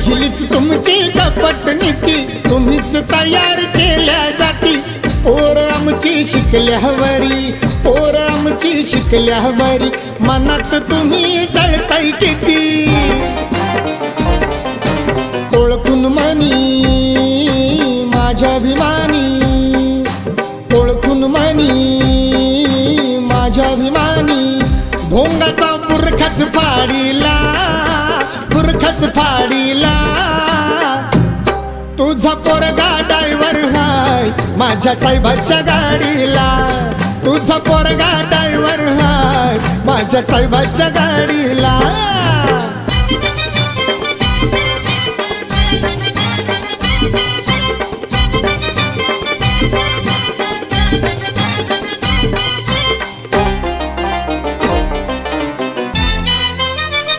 पहिलीच तुमची कपट नीती, तुम्हीच तयार केल्या जाती। पोर आमची शिकल्यावरी, पोर आमची शिकल्यावरी, मनात तुम्ही जळताय किती। ओळखून मनी माझ्या अभिमानी, ओळखून मनी माझ्या अभिमानी, भोंगाचा बुरखाच फाडीला, बुरखाच फाडीला। तुझा पोरगा ड्रायव्हर हाय माझ्या साहेबाच्या गाडीला, तुझा पोरगा ड्रायव्हर हाय माझ्या साहेबाच्या गाडीला।